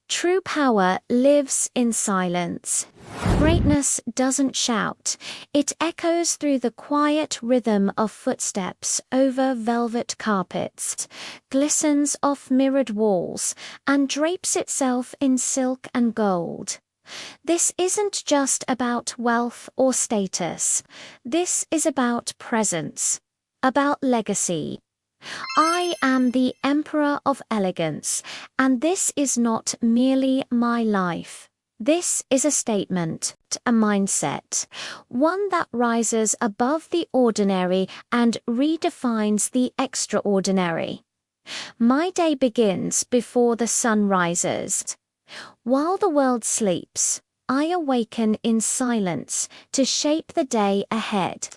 True power lives in silence. Greatness doesn't shout. It echoes through the quiet rhythm of footsteps over velvet carpets, glistens off mirrored walls, and drapes itself in silk and gold. This isn't just about wealth or status. This is about presence, about legacy. I am the Emperor of Elegance, and this is not merely my life. This is a statement, a mindset, one that rises above the ordinary and redefines the extraordinary. My day begins before the sun rises. While the world sleeps, I awaken in silence to shape the day ahead.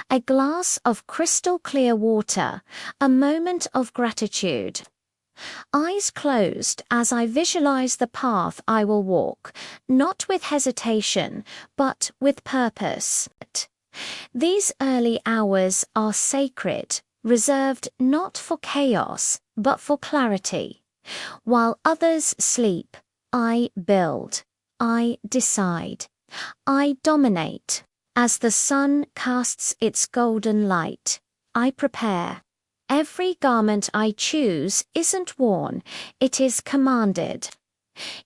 A glass of crystal clear water, a moment of gratitude. Eyes closed as I visualize the path I will walk, not with hesitation, but with purpose. These early hours are sacred, reserved not for chaos, but for clarity. While others sleep, I build, I decide, I dominate. As the sun casts its golden light, I prepare. Every garment I choose isn't worn, it is commanded.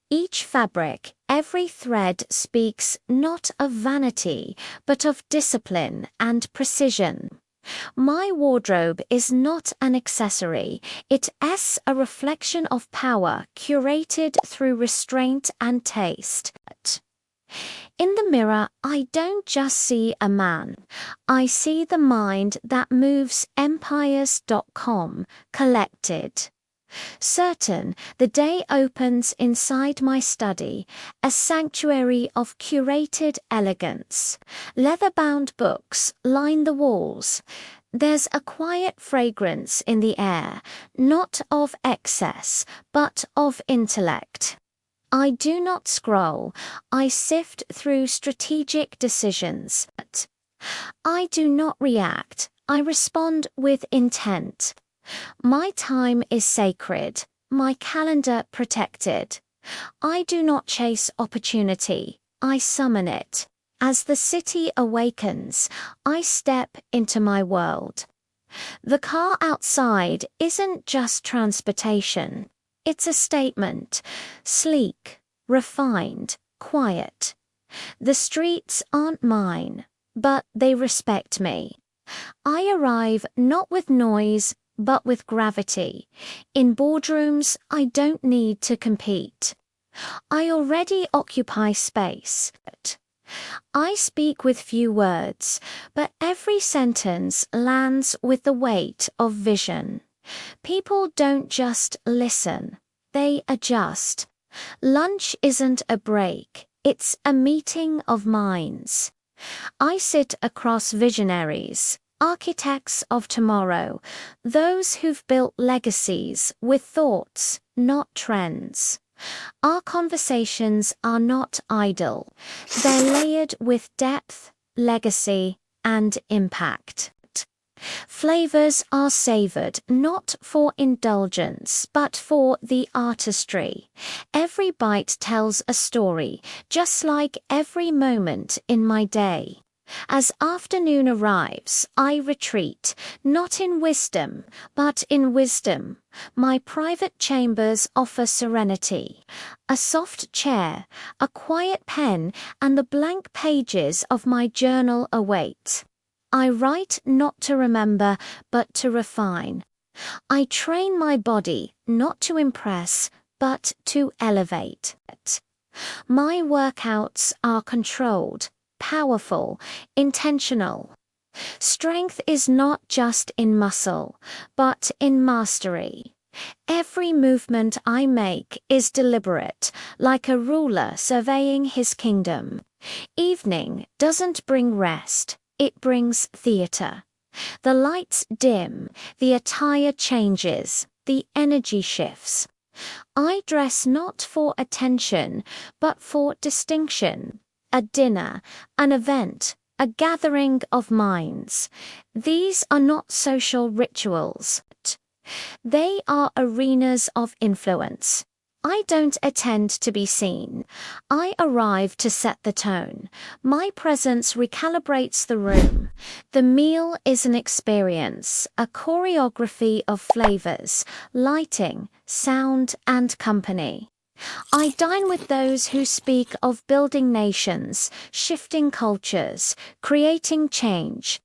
Each fabric, every thread speaks not of vanity, but of discipline and precision. My wardrobe is not an accessory, it is a reflection of power curated through restraint and taste. In the mirror, I don't just see a man. I see the mind that moves empires.com, collected. Certain, the day opens inside my study, a sanctuary of curated elegance. Leather-bound books line the walls. There's a quiet fragrance in the air, not of excess, but of intellect. I do not scroll, I sift through strategic decisions. I do not react, I respond with intent. My time is sacred, my calendar protected. I do not chase opportunity, I summon it. As the city awakens, I step into my world. The car outside isn't just transportation. It's a statement, sleek, refined, quiet. The streets aren't mine, but they respect me. I arrive not with noise, but with gravity. In boardrooms, I don't need to compete. I already occupy space. I speak with few words, but every sentence lands with the weight of vision. People don't just listen, they adjust. Lunch isn't a break, it's a meeting of minds. I sit across visionaries, architects of tomorrow, those who've built legacies with thoughts, not trends. Our conversations are not idle, they're layered with depth, legacy, and impact. Flavors are savored not for indulgence, but for the artistry. Every bite tells a story, just like every moment in my day. As afternoon arrives, I retreat, not in wisdom, but in wisdom. My private chambers offer serenity. A soft chair, a quiet pen, and the blank pages of my journal await. I write not to remember, but to refine. I train my body not to impress, but to elevate. My workouts are controlled, powerful, intentional. Strength is not just in muscle, but in mastery. Every movement I make is deliberate, like a ruler surveying his kingdom. Evening doesn't bring rest. It brings theater. The lights dim, the attire changes, the energy shifts. I dress not for attention, but for distinction. A dinner, an event, a gathering of minds. These are not social rituals. They are arenas of influence. I don't attend to be seen. I arrive to set the tone. My presence recalibrates the room. The meal is an experience, a choreography of flavors, lighting, sound, and company. I dine with those who speak of building nations, shifting cultures, creating change.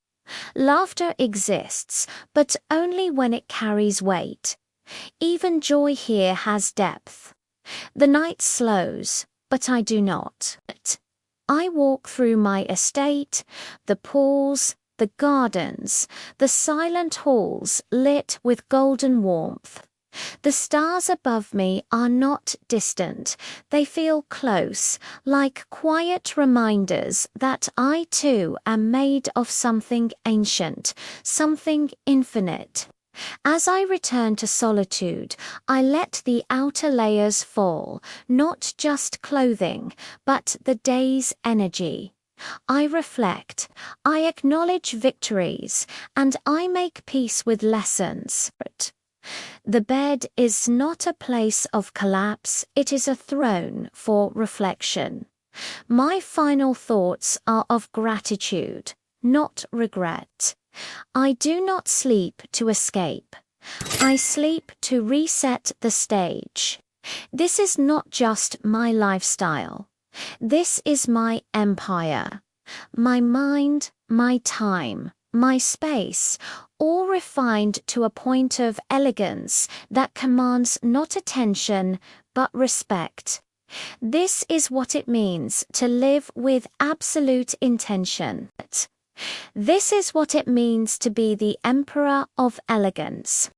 Laughter exists, but only when it carries weight. Even joy here has depth. The night slows, but I do not. I walk through my estate, the pools, the gardens, the silent halls lit with golden warmth. The stars above me are not distant, they feel close, like quiet reminders that I too am made of something ancient, something infinite. As I return to solitude, I let the outer layers fall, not just clothing, but the day's energy. I reflect, I acknowledge victories, and I make peace with lessons. The bed is not a place of collapse, it is a throne for reflection. My final thoughts are of gratitude, not regret. I do not sleep to escape. I sleep to reset the stage. This is not just my lifestyle. This is my empire. My mind, my time, my space, all refined to a point of elegance that commands not attention, but respect. This is what it means to live with absolute intention. This is what it means to be the Emperor of Elegance.